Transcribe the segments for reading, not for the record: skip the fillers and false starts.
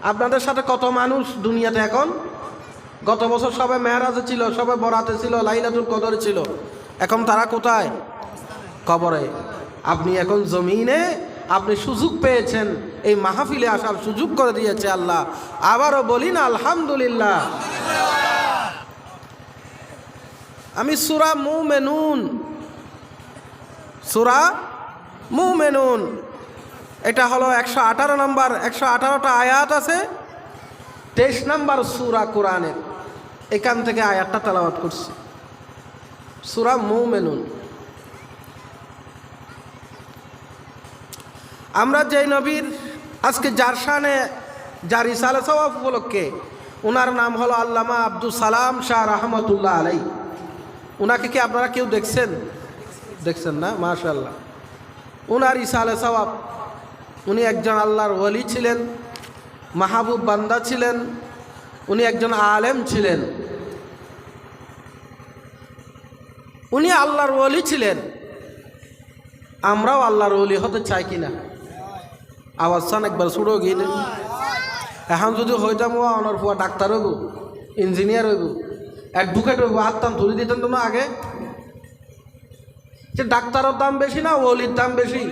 আপনাদের সাথে কত মানুষ দুনিয়াতে এখন? গত বছর সবাই মেহরাজে ছিল, সবাই বরাতে ছিল, লাইলাতুল কদরে ছিল, এখন তারা কোথায়? কবরে। আপনি এখন জমিনে আপনি সুযোগ পেয়েছেন, এই মাহফিলে আসার সুযোগ করে দিয়েছে আল্লাহ। আবারও বলি না আলহামদুলিল্লাহ। আমি সূরা মুমিনুন এটা হলো 118 নম্বর, 118টা আয়াত আছে, 23 নম্বর সূরা কোরআনের। এখান থেকে আয়াতটা তেলাওয়াত করছি, সূরা মুমিনুন। আমরা যে নবীর আজকে যার শানে, যার ইসালে সওয়াব উপলক্ষে, ওনার নাম হলো আল্লামা আব্দুল সালাম শাহ রহমতুল্লাহ আলাই। ওনাকে কি আপনারা কেউ দেখছেন? দেখছেন না? মাশাআল্লাহ। ওনার ইসালে সওয়াব, উনি একজন আল্লাহর ওলি ছিলেন, মাহবুব বান্দা ছিলেন, উনি একজন আলেম ছিলেন, উনি আল্লাহর ওলি ছিলেন। আমরাও আল্লাহর ওলি হতে চাই কিনা? আওয়াজ চান একবার ছুড়ো গিয়ে। এখন যদি হইতাম অনার ফুয়া ডাক্তার হইব, ইঞ্জিনিয়ার হইব, অ্যাডভোকেট হইব, হাততাম তুলে দিতেন তো না আগে? যে ডাক্তারের দাম বেশি না ওলির দাম বেশি?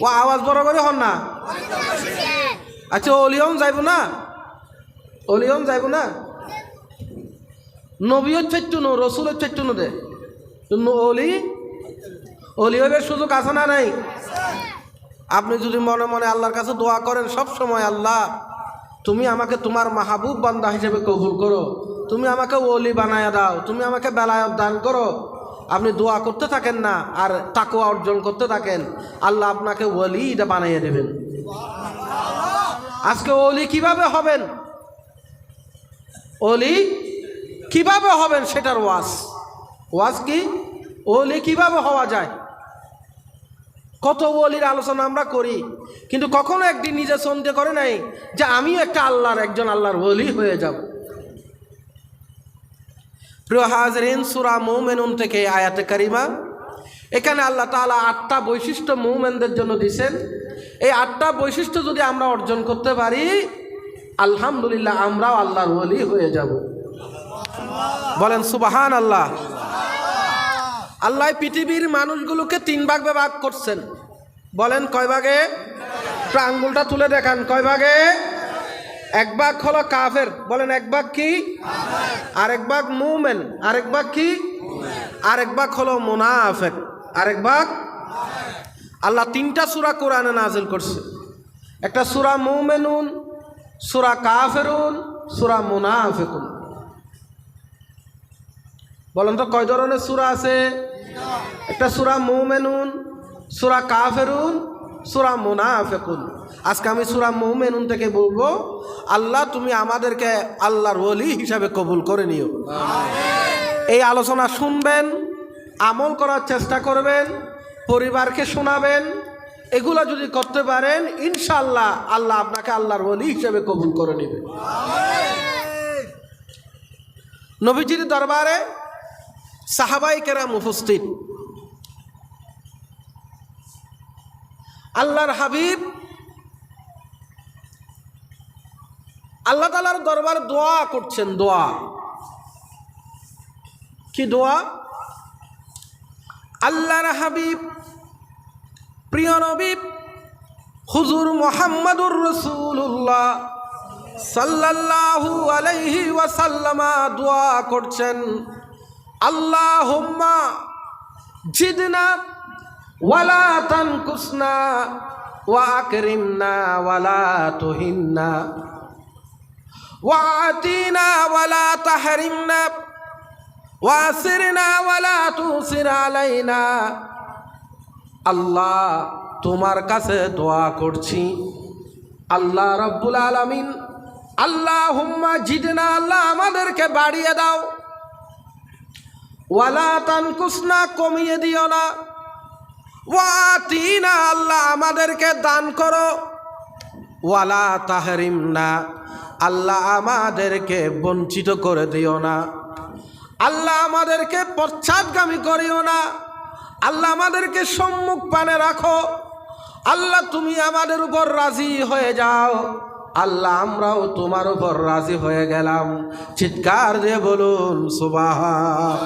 ও আওয়াজ বড় করে হন না। আচ্ছা অলিয়ম যাইব না? অলিয়ম যাইব না? নবী হচ্ছে চুনো, রসুল হচ্ছে চুনো দে, অলি হইবার সুযোগ আছে না নাই? আপনি যদি মনে মনে আল্লাহর কাছে দোয়া করেন সব সময়, আল্লাহ তুমি আমাকে তোমার মাহবুব বান্দা হিসেবে কবুল করো, তুমি আমাকে ওলি বানায়া দাও, তুমি আমাকে বেলায়ত দান করো, আপনি দোয়া করতে থাকেন না আর তাকওয়া অর্জন করতে থাকেন, আল্লাহ আপনাকে ওলি এটা বানাইয়া দেবেন। আজকে ওলি কিভাবে হবেন, ওলি কিভাবে হবেন সেটার ওয়াজ কি? ওলি কিভাবে হওয়া যায়? কত ওলির আলোচনা আমরা করি, কিন্তু কখনো একদিন নিজে সন্দেহ করে নাই যে আমিও একজন আল্লাহর ওলি হয়ে যাব। প্রিয় হাজরিন, সূরা মুমিনুন থেকে আয়াতে কারিমা, এখানে আল্লাহ তাআলা 8টা বৈশিষ্ট্য মুমিনদের জন্য দিয়েছেন। এই 8টা বৈশিষ্ট্য যদি আমরা অর্জন করতে পারি, আলহামদুলিল্লাহ আমরাও আল্লাহর ওলি হয়ে যাব। বলেন সুবহানাল্লাহ। আল্লাহ পৃথিবীর মানুষগুলোকে 3 ভাগে ভাগ করছেন। বলেন কয় ভাগে? আঙ্গুলটা তুলে দেখান, কয় ভাগে? 1 ভাগ হলো কাফের। বলেন 1 ভাগ কি? আরেক ভাগ মুমিন। আরেক ভাগ কি? আরেক ভাগ হলো মুনাফিক। আরেক ভাগ, আল্লাহ 3টা সূরা কোরআনে নাযিল করছে। একটা সূরা মুমিনুন, সূরা কাফিরুন, সূরা মুনাফিকুন। বলেন তো কয় ধরনের সূরা আছে? একটা সূরা মুমিনুন, সূরা কাফিরুন, সূরা মুনাফিকুন। আজকে আমি সূরা মুমিনুন থেকে বলবো, আল্লাহ তুমি আমাদেরকে আল্লাহর ওলি হিসাবে কবুল করে নিও। এই আলোচনা শুনবেন, আমল করার চেষ্টা করবেন, পরিবারকে শোনাবেন। এগুলো যদি করতে পারেন, ইনশাআল্লাহ আল্লাহ আপনাকে আল্লাহর ওলি হিসাবে কবুল করে নেবে। নবীজির দরবারে সাহাবায়ে কেরাম উপস্থিত। আল্লাহর হাবিব আল্লাহ তাআলার দরবার দোয়া করছেন। দোয়া কি? দোয়া। আল্লাহর হাবিব প্রিয় নবী হুজুর মুহাম্মদুর রাসূলুল্লাহ সাল্লাল্লাহু আলাইহি ওয়াসাল্লাম দোয়া করছেন, আল্লাহুম্মা জিদনা ওয়ালা তানকুসনা ওয়া আকরিমনা ওয়ালা তুহিন্না ওয়া আতিনা ওয়ালা তাহরিমনা ওয়া আসিরনা ওয়ালা তুসির আলাইনা। আল্লাহ তোমার কাছে দোয়া করছি, আল্লাহ রাব্বুল আলামিন, আল্লাহুম্মা জিদনা, আল্লাহ আমাদেরকে বাড়িয়ে দাও, ওয়ালা তানকুসনা, কমিয়ে দিও না, ওয়া আতিনা, আল্লাহ আমাদেরকে দান করো, ওয়ালা তাহরিমনা, আল্লাহ আমাদেরকে বঞ্চিত করে দিও না, আল্লাহ আমাদেরকে পশ্চাৎগামী করিও না, আল্লাহ আমাদেরকে সম্মুখ পানে রাখো, আল্লাহ তুমি আমাদের উপর রাজি হয়ে যাও, আল্লাহ আমরাও তোমার উপর রাজি হয়ে গেলাম। চিৎকার দিয়ে বলুন সুবহান।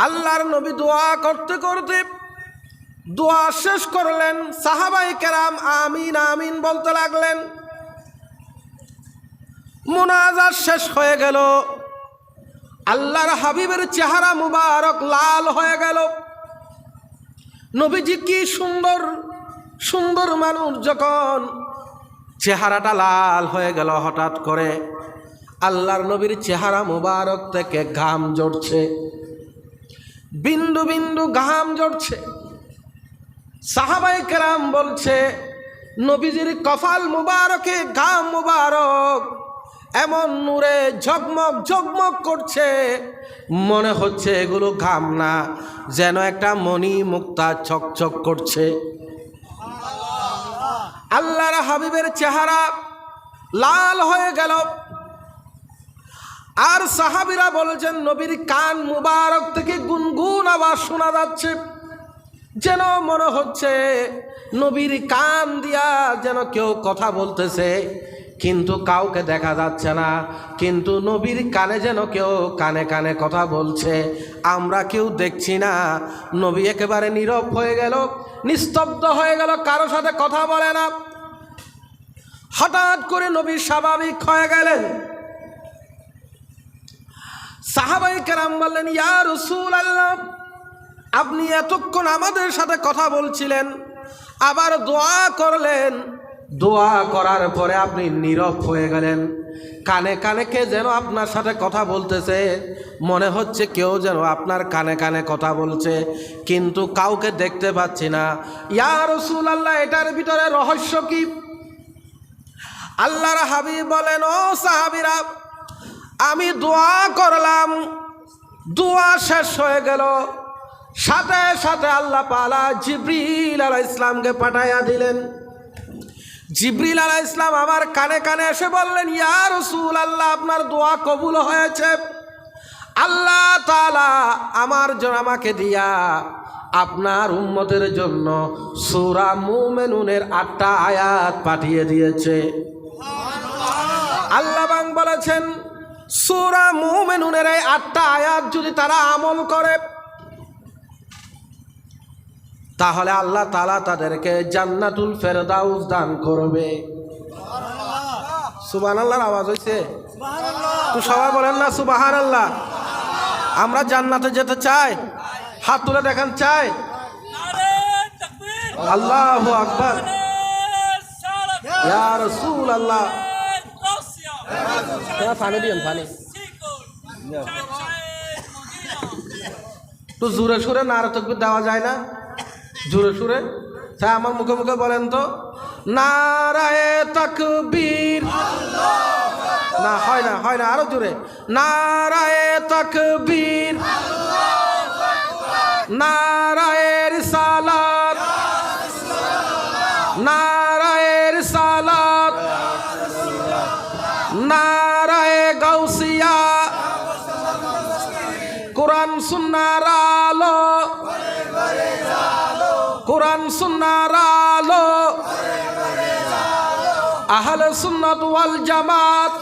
আল্লাহর নবী দোয়া করতে করতে দোয়া শেষ করলেন, সাহাবায়ে কেরাম আমিন আমিন বলতে লাগলেন। মুনাজাত শেষ হয়ে গেল, আল্লাহর হাবিবের চেহারা মুবারক লাল হয়ে গেল। নবীজি কি সুন্দর সুন্দর মানুষ, যখন চেহারাটা লাল হয়ে গেল হঠাৎ করে আল্লাহর নবীর চেহারা মুবারক থেকে ঘাম ঝরছে, বিন্দু বিন্দু ঘাম ঝরছে। সাহাবায়ে কেরাম বলছে নবীজির কপাল মুবারকে ঘাম মুবারক এমন নূরে ঝকমক ঝকমক করছে, মনে হচ্ছে এগুলো ঘাম না, যেন একটা মণি মুক্তা চকচক করছে। আল্লাহর হাবিবের চেহারা লাল হয়ে গেল। আর সাহাবীরা বলছেন নবীর কান মুবারক থেকে গুনগুন আওয়াজ শোনা যাচ্ছে, যেন মনে হচ্ছে নবীর কান দিয়া যেন কেউ কথা বলতেছে, কিন্তু কাউকে দেখা যাচ্ছে না, কিন্তু নবীর কানে যেন কেউ কানে কানে কথা বলছে, আমরা কেউ দেখছি না। নবী একেবারে নীরব হয়ে গেল, নিস্তব্ধ হয়ে গেল, কারো সাথে কথা বলে না। হঠাৎ করে নবী স্বাভাবিক হয়ে গেলেন। সাহাবায়ে কেরাম বললেন, ইয়া রাসূলুল্লাহ, আপনি এতক্ষণ আমাদের সাথে কথা বলছিলেন, আবার দোয়া করলেন, দোয়া করার পরে আপনি নীরব হয়ে গেলেন, কানে কানে কে যেন আপনার সাথে কথা বলতেছে, মনে হচ্ছে কেউ যেন আপনার কানে কানে কথা বলছে, কিন্তু কাউকে দেখতে পাচ্ছি না। ইয়া রাসূলুল্লাহ, এটার ভিতরে রহস্য কি? আল্লাহর হাবিব বলেন, ও সাহাবীরা, আমি দোয়া করলাম, দোয়া শেষ হয়ে গেল, সাথে সাথে আল্লাহ পালা জিবরিল আলাইহিস সালামকে পাঠাইয়া দিলেন। জিবরিল আলাইহিস সালাম আমার কানে কানে এসে বললেন, ইয়া রাসূলুল্লাহ, আপনার দোয়া কবুল হয়েছে। আল্লাহ তাআলা আমাকে দিয়া আপনার উম্মতের জন্য সূরা মুমিনুনের 8টা আয়াত পাঠিয়ে দিয়েছে। আল্লাহ পাক বলেছেন, সূরা মুমিনুনের এই 8টা আয়াত যদি তারা আমল করে, তাহলে আল্লাহ তাআলা তাদেরকে জান্নাতুল ফেরদাউস দান করবে। সুবহানাল্লাহর আওয়াজ হইছে? তো সবাই বলেন না সুবহানাল্লাহ। আমরা জান্নাতে যেতে চাই, হাত তুলে দেখান, চাই? আল্লাহু আকবার, ইয়া রাসূলুল্লাহ। পানি দিন, পানি তো জোরে সুরে নারে তাকবীর দেওয়া যায় না? জোরে সুরে তাই আমার মুখে মুখে বলেন তো, নারায়ে তাকবীর। না হয় না, হয় না, আরো জোরে, নারায়ে তাকবীর, নারায়ে রিসালাত, নারায়ে রিসালাত, নারায়ে গাউসিয়া, কোরআন সুন্নাহর আলো, কোরআন সুন্নাহর আলো, আহলে সুন্নাত ওয়াল জামাত,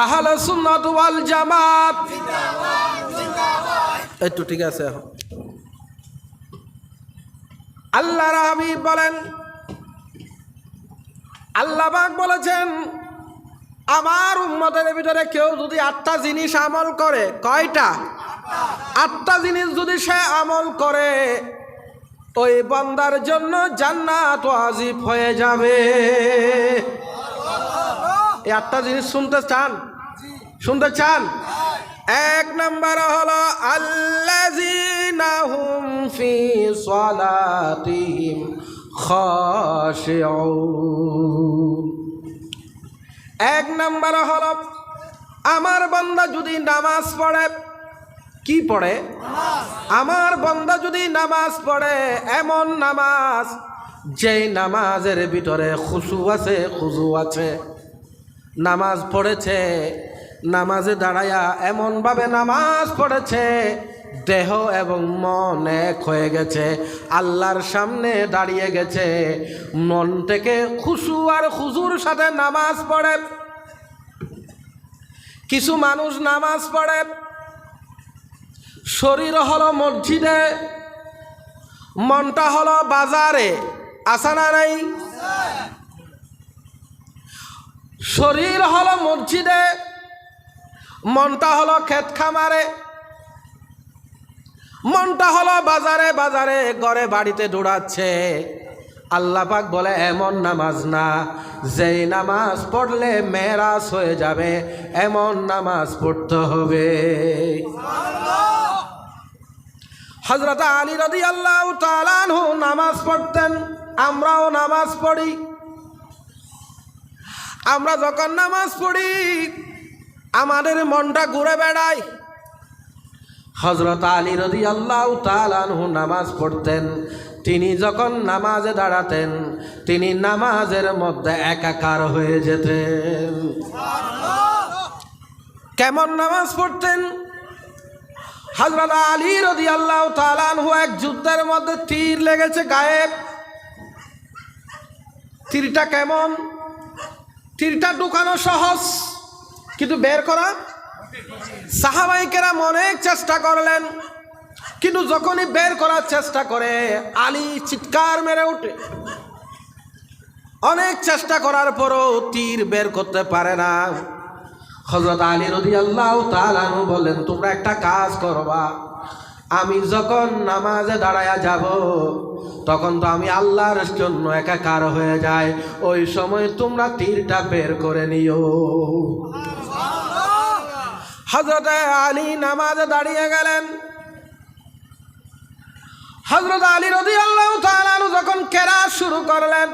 আহলে সুন্নাত ওয়াল জামাত। একটু ঠিক আছে। আল্লাহর হাবিব বলেন, আল্লাহ পাক বলেছেন, আমার উম্মতের ভিতরে কেউ যদি 8টা জিনিস আমল করে, কয়টা? 8টা জিনিস যদি সে আমল করে, ওই বান্দার জন্য জান্নাত ওয়াজিব হয়ে যাবে। এই 8টা জিনিস শুনতে চান? শুনতে চান? 1 নম্বর হলো আল্লাযীনা হুম ফি সালাতিহিম খাশিউন। 1 নম্বর হলো আমার বান্দা যদি নামাজ পড়ে, কি পড়ে? আমার বান্দা যদি নামাজ পড়ে, এমন নামাজ যেই নামাজের ভিতরে খুশু আছে, খুজু আছে, নামাজ পড়েছে, নামাজে দাঁড়ায়া এমনভাবে নামাজ পড়েছে দেহ এবং মন এক হয়ে গেছে, আল্লাহর সামনে দাঁড়িয়ে গেছে, মন থেকে খুশু আর হুজুর সাথে নামাজ পড়ে। কিছু মানুষ নামাজ পড়ে, শরীর হলো মসজিদে, মনটা হলো বাজারে, আসা না নাই? শরীর হলো মসজিদে, মনটা হলো ক্ষেত খামারে, মনটা হলো বাজারে বাজারে, ঘরে বাড়িতে দৌড়াচ্ছে। আল্লাহ পাক বলে এমন নামাজ না, যেই নামাজ পড়লে মেরাজ হয়ে যাবে, এমন নামাজ পড়তে হবে। হযরত আলী রাদিয়াল্লাহু তাআলা আনহু নামাজ পড়তেন, আমরাও নামাজ পড়ি। আমরা যখন নামাজ পড়ি আমাদের মনটা ঘুরে বেড়ায়। হযরত আলী রাদিয়াল্লাহু তাআলা আনহু নামাজ পড়তেন, তিনি যখন নামাজে দাঁড়াতেন তিনি নামাজের মধ্যে একাকার হয়ে যেতেন। কেমন নামাজ পড়তেন? হযরত আলী রাদিয়াল্লাহু তাআলা আনহু এক যুদ্ধের মধ্যে তীর লেগেছে গায়ে। তীরটা কেমন? তীরটা ঢুকানো সহজ, কিন্তু বের করা, সাহাবায়ে কেরাম অনেক চেষ্টা করলেন, কিন্তু যখনই বের করার চেষ্টা করে আলী চিৎকার মেরে ওঠে। অনেক চেষ্টা করার পরও তীর বের করতে পারে না। হযরত আলী রাদিয়াল্লাহু তাআলা আনহু বললেন, তোমরা একটা কাজ করবা, আমি যখন নামাজে দাঁড়ায়া যাব তখন তো আমি আল্লাহর জন্য একাকার হয়ে যাই, ওই সময় তোমরা তীরটা বের করে নিও। হযরত আলী নামাজে দাঁড়িয়ে গেলেন। হযরত আলী রাদিয়াল্লাহু তাআলা আনহু যখন কেরাত শুরু করলেন,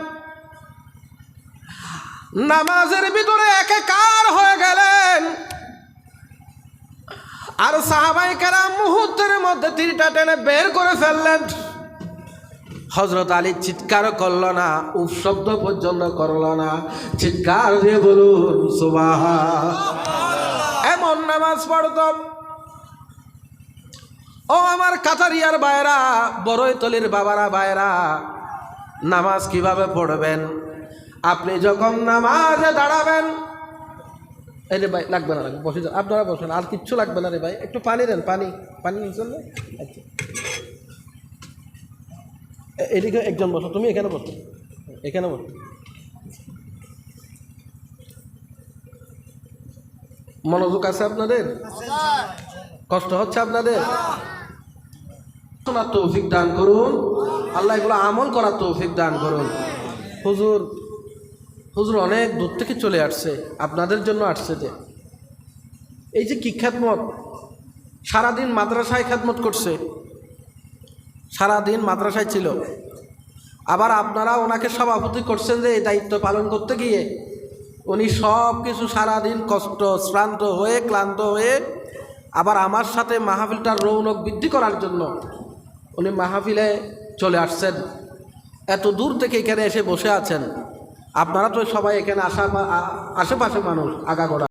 নামাজের ভিতরে একাকার হয়ে গেলেন। আর সাহাবায়ে কেরাম মুহূর্তের মধ্যে তীরটা টেনে বের করে ফেললেন। হযরত আলী চিৎকার করলো না, উফ শব্দ পর্যন্ত করলো না, চিৎকার দিয়ে বলুন সুবহানাল্লাহ। এমন নামাজ পড়ত। ও আমার কাতারিয়ার ভাইরা, বড়ইতলির বাবারা ভাইরা, নামাজ কিভাবে পড়বেন? আপনি যখন নামাজে দাঁড়াবেন, এই রে ভাই লাগবে না, লাগবে বসে যান, আপনারা বসেন, আর কিচ্ছু লাগবে না রে ভাই, একটু পানি দেন, পানি পানি নিচ্ছেন না? আচ্ছা এদিকে একজন বসো, তুমি এখানে বসো, এখানে বসো। মনোযোগ আছে আপনাদের? কষ্ট হচ্ছে আপনাদের? শোনার তৌফিক দান করুন আল্লাহ, এগুলো আমল করার তৌফিক দান করুন। হুজুর হুজুর অনেক দূর থেকে চলে আসছে, আপনাদের জন্য আসছে। যে এই যে কি খেদমত, সারাদিন মাদ্রাসায় খেদমত করছে, সারাদিন মাদ্রাসায় ছিল, আবার আপনারা ওনাকে সভাপতি করছেন যে এই দায়িত্ব পালন করতে গিয়ে উনি সব কিছু সারাদিন কষ্ট শ্রান্ত হয়ে ক্লান্ত হয়ে আবার আমার সাথে মাহফিলটার রৌনক বৃদ্ধি করার জন্য উনি মাহফিলে চলে আসছেন। এত দূর থেকে এখানে এসে বসে আছেন। আপনারা তো সবাই এখানে আশেপাশে মানুষ, আগাগোড়া।